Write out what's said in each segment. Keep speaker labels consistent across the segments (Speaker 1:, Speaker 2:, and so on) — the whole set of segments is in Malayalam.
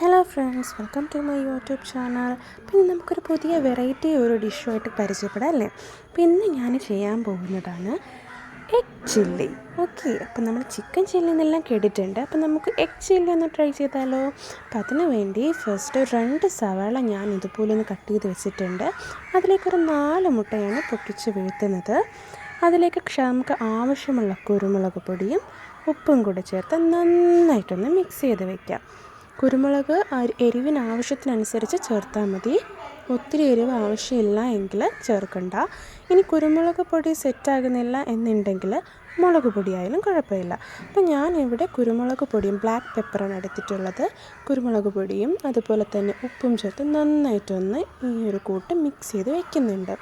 Speaker 1: Hello friends, welcome to my YouTube channel. പിന്നെ നമുക്കൊരു പുതിയ വെറൈറ്റി ഒരു ഡിഷുമായിട്ട് പരിചയപ്പെടാം അല്ലേ. പിന്നെ ഞാൻ ചെയ്യാൻ പോകുന്നതാണ് എഗ് ചില്ലി. ഓക്കെ, അപ്പം നമ്മൾ ചിക്കൻ ചില്ലി എന്നെല്ലാം കേട്ടിട്ടുണ്ട്. അപ്പം നമുക്ക് എഗ് ചില്ലി ഒന്ന് ട്രൈ ചെയ്താലോ. അപ്പം അതിന് വേണ്ടി ഫസ്റ്റ് 2 സവാള ഞാൻ ഇതുപോലെ ഒന്ന് കട്ട് ചെയ്ത് വെച്ചിട്ടുണ്ട്. അതിലേക്കൊരു 4 മുട്ടയാണ് പൊട്ടിച്ച് വീഴ്ത്തുന്നത്. അതിലേക്ക് നമുക്ക് ആവശ്യമുള്ള കുരുമുളക് പൊടിയും ഉപ്പും കൂടി ചേർത്ത് നന്നായിട്ടൊന്ന് മിക്സ് ചെയ്ത് വയ്ക്കാം. കുരുമുളക് എരിവിന് ആവശ്യത്തിനനുസരിച്ച് ചേർത്താൽ മതി. ഒത്തിരി എരിവ് ആവശ്യമില്ല എങ്കിൽ ചേർക്കണ്ട. ഇനി കുരുമുളക് പൊടി സെറ്റാകുന്നില്ല എന്നുണ്ടെങ്കിൽ മുളക് പൊടിയായാലും കുഴപ്പമില്ല. അപ്പം ഞാനിവിടെ കുരുമുളക് പൊടിയും ബ്ലാക്ക് പെപ്പറാണ് എടുത്തിട്ടുള്ളത്. കുരുമുളക് പൊടിയും അതുപോലെ തന്നെ ഉപ്പും ചേർത്ത് നന്നായിട്ടൊന്ന് ഈ ഒരു കൂട്ട് മിക്സ് ചെയ്ത് വയ്ക്കുന്നുണ്ട്.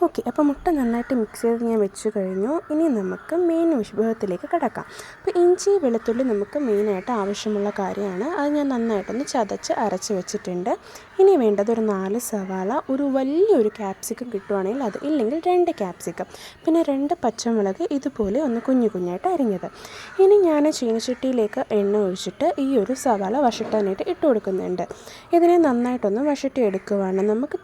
Speaker 1: ഓക്കെ, അപ്പോൾ മുട്ട നന്നായിട്ട് മിക്സ് ചെയ്ത് ഞാൻ വെച്ച് കഴിഞ്ഞു. ഇനി നമുക്ക് മെയിൻ വിഭവത്തിലേക്ക് കിടക്കാം. അപ്പോൾ ഇഞ്ചി വെളുത്തുള്ളി നമുക്ക് മെയിനായിട്ട് ആവശ്യമുള്ള കാര്യമാണ്. അത് ഞാൻ നന്നായിട്ടൊന്ന് ചതച്ച് അരച്ച് വെച്ചിട്ടുണ്ട്. ഇനി വേണ്ടത് ഒരു 4 സവാള, ഒരു വലിയൊരു ക്യാപ്സിക്കം കിട്ടുവാണെങ്കിൽ അത്, ഇല്ലെങ്കിൽ 2 ക്യാപ്സിക്കം, പിന്നെ 2 പച്ചമുളക് ഇതുപോലെ ഒന്ന് കുഞ്ഞു കുഞ്ഞായിട്ട് അരിഞ്ഞത്. ഇനി ഞാൻ ചീനച്ചട്ടിയിലേക്ക് എണ്ണ ഒഴിച്ചിട്ട് ഈ ഒരു സവാള വഴറ്റാനായിട്ട് ഇട്ട് കൊടുക്കുന്നുണ്ട്. ഇതിനെ നന്നായിട്ടൊന്ന് വഴറ്റി എടുക്കുവാണ്. നമുക്ക്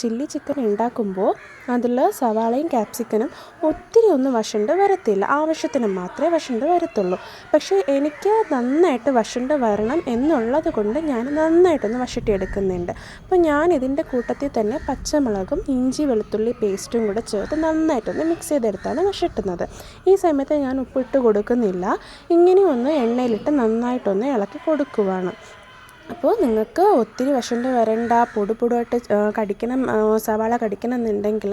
Speaker 1: ചില്ലി ചിക്കൻ ഉണ്ടാക്കുമ്പോൾ അതിൽ സവാളയും ക്യാപ്സിക്കനും ഒത്തിരി ഒന്നും വഴണ്ട് വരത്തില്ല, ആവശ്യത്തിന് മാത്രമേ വഴണ്ട് വരത്തുള്ളൂ. പക്ഷേ എനിക്ക് നന്നായിട്ട് വഴണ്ട് വരണം എന്നുള്ളത് കൊണ്ട് ഞാൻ നന്നായിട്ടൊന്ന് വഴറ്റിയെടുക്കുന്നുണ്ട്. അപ്പോൾ ഞാൻ ഇതിൻ്റെ കൂട്ടത്തിൽ തന്നെ പച്ചമുളകും ഇഞ്ചി വെളുത്തുള്ളി പേസ്റ്റും കൂടെ ചേർത്ത് നന്നായിട്ടൊന്ന് മിക്സ് ചെയ്തെടുത്താണ് വഴറ്റുന്നത്. ഈ സമയത്ത് ഞാൻ ഉപ്പിട്ട് കൊടുക്കുന്നില്ല. ഇങ്ങനെ ഒന്ന് എണ്ണയിലിട്ട് നന്നായിട്ടൊന്ന് ഇളക്കി കൊടുക്കുവാണ്. അപ്പോൾ നിങ്ങൾക്ക് ഒത്തിരി വഴണ്ട് വരണ്ട, പൊടുപൊടുവായിട്ട് കടിക്കണം, സവാള കടിക്കണം എന്നുണ്ടെങ്കിൽ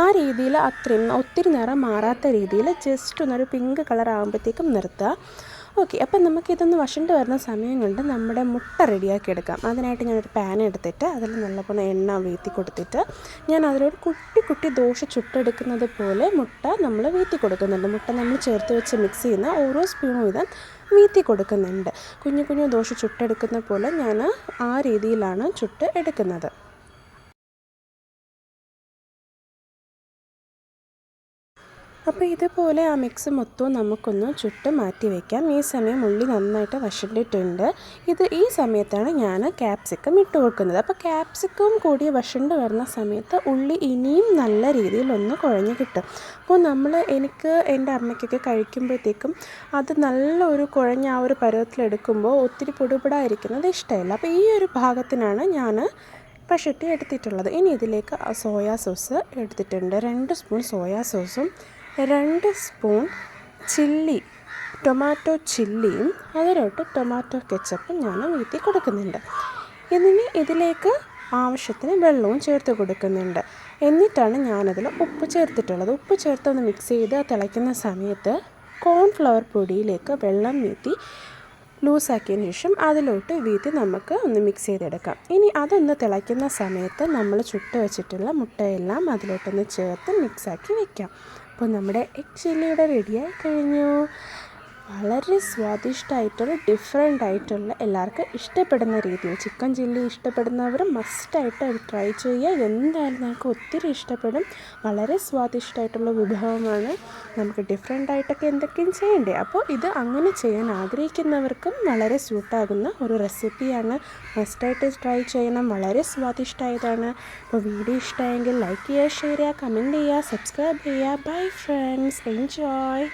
Speaker 1: ആ രീതിയിൽ അത്രയും ഒത്തിരി നിറം മാറാത്ത രീതിയിൽ ജസ്റ്റ് ഒന്നൊരു പിങ്ക് കളർ ആകുമ്പോഴത്തേക്കും നിർത്തുക. ഓക്കെ, അപ്പം നമുക്കിതൊന്ന് വഴണ്ട് വരുന്ന സമയം കൊണ്ട് നമ്മുടെ മുട്ട റെഡിയാക്കി എടുക്കാം. അതിനായിട്ട് ഞാനൊരു പാൻ എടുത്തിട്ട് അതിൽ നല്ലപോലെ എണ്ണ വീത്തി കൊടുത്തിട്ട് ഞാൻ അതിലൊരു കുട്ടി കുട്ടി ദോശ ചുട്ടെടുക്കുന്നത് പോലെ മുട്ട നമ്മൾ വീത്തി കൊടുക്കുന്നുണ്ട്. മുട്ട നമ്മൾ ചേർത്ത് വെച്ച് മിക്സ് ചെയ്യുന്ന ഓരോ സ്പൂണും വീതം വീത്തി കൊടുക്കുന്നുണ്ട്. കുഞ്ഞു കുഞ്ഞു ദോശ ചുട്ടെടുക്കുന്ന പോലെ ഞാൻ ആ രീതിയിലാണ് ചുട്ട് എടുക്കുന്നത്. അപ്പോൾ ഇതുപോലെ ആ മിക്സ് മൊത്തവും നമുക്കൊന്ന് ചുട്ട് മാറ്റി വയ്ക്കാം. ഈ സമയം ഉള്ളി നന്നായിട്ട് വഴണ്ടിട്ടുണ്ട്. ഈ സമയത്താണ് ഞാൻ ക്യാപ്സിക്കം ഇട്ട് കൊടുക്കുന്നത്. അപ്പോൾ ക്യാപ്സിക്കം കൂടി വഴണ്ട് വരുന്ന സമയത്ത് ഉള്ളി ഇനിയും നല്ല രീതിയിൽ ഒന്ന് കുഴഞ്ഞ് കിട്ടും. അപ്പോൾ എനിക്ക് എൻ്റെ അമ്മയ്ക്കൊക്കെ കഴിക്കുമ്പോഴത്തേക്കും അത് നല്ല ഒരു കുഴഞ്ഞ ആ ഒരു പരുവത്തിലെടുക്കുമ്പോൾ ഒത്തിരി പൊടിപൊടായിരിക്കുന്നത് ഇഷ്ടമില്ല. അപ്പോൾ ഈ ഒരു ഭാഗത്തിനാണ് ഞാൻ വഴറ്റി എടുത്തിട്ടുള്ളത്. ഇനി ഇതിലേക്ക് സോയാ സോസ് എടുത്തിട്ടുണ്ട്. 2 സ്പൂൺ സോയാ സോസും 2 സ്പൂൺ ടൊമാറ്റോ ചില്ലിയും അതിലോട്ട് ടൊമാറ്റോ കെച്ചപ്പും ഞാൻ വീത്തി കൊടുക്കുന്നുണ്ട്. ഇതിലേക്ക് ആവശ്യത്തിന് വെള്ളവും ചേർത്ത് കൊടുക്കുന്നുണ്ട്. എന്നിട്ടാണ് ഞാനതിൽ ഉപ്പ് ചേർത്തിട്ടുള്ളത്. ഉപ്പ് ചേർത്തൊന്ന് മിക്സ് ചെയ്ത് തിളയ്ക്കുന്ന സമയത്ത് കോൺഫ്ലവർ പൊടിയിലേക്ക് വെള്ളം വീത്തി ലൂസാക്കിയതിന് ശേഷം അതിലോട്ട് വീത്തി നമുക്ക് ഒന്ന് മിക്സ് ചെയ്തെടുക്കാം. ഇനി അതൊന്ന് തിളയ്ക്കുന്ന സമയത്ത് നമ്മൾ ചുട്ട് വെച്ചിട്ടുള്ള മുട്ടയെല്ലാം അതിലോട്ടൊന്ന് ചേർത്ത് മിക്സാക്കി വയ്ക്കാം. അപ്പോൾ നമ്മുടെ എഗ് ചില്ലിയുടെ റെഡിയായി കഴിഞ്ഞു. വളരെ സ്വാദിഷ്ടമായിട്ടുള്ള ഡിഫറെൻ്റ് ആയിട്ടുള്ള എല്ലാവർക്കും ഇഷ്ടപ്പെടുന്ന രീതിയിൽ ചിക്കൻ ചില്ലി ഇഷ്ടപ്പെടുന്നവർ മസ്റ്റായിട്ട് അത് ട്രൈ ചെയ്യുക. എന്തായാലും നമുക്ക് ഒത്തിരി ഇഷ്ടപ്പെടും. വളരെ സ്വാദിഷ്ടമായിട്ടുള്ള വിഭവമാണ്. നമുക്ക് ഡിഫറെൻ്റ് ആയിട്ടൊക്കെ എന്തൊക്കെയും ചെയ്യണ്ടേ. അപ്പോൾ ഇത് അങ്ങനെ ചെയ്യാൻ ആഗ്രഹിക്കുന്നവർക്കും വളരെ സ്യൂട്ടാകുന്ന ഒരു റെസിപ്പിയാണ്. മസ്റ്റായിട്ട് ട്രൈ ചെയ്യണം. വളരെ സ്വാദിഷ്ടമായതാണ്. അപ്പോൾ വീഡിയോ ഇഷ്ടമായെങ്കിൽ ലൈക്ക് ചെയ്യുക, ഷെയർ ചെയ്യുക, കമൻറ്റ് ചെയ്യുക, സബ്സ്ക്രൈബ് ചെയ്യുക. Bye friends, enjoy.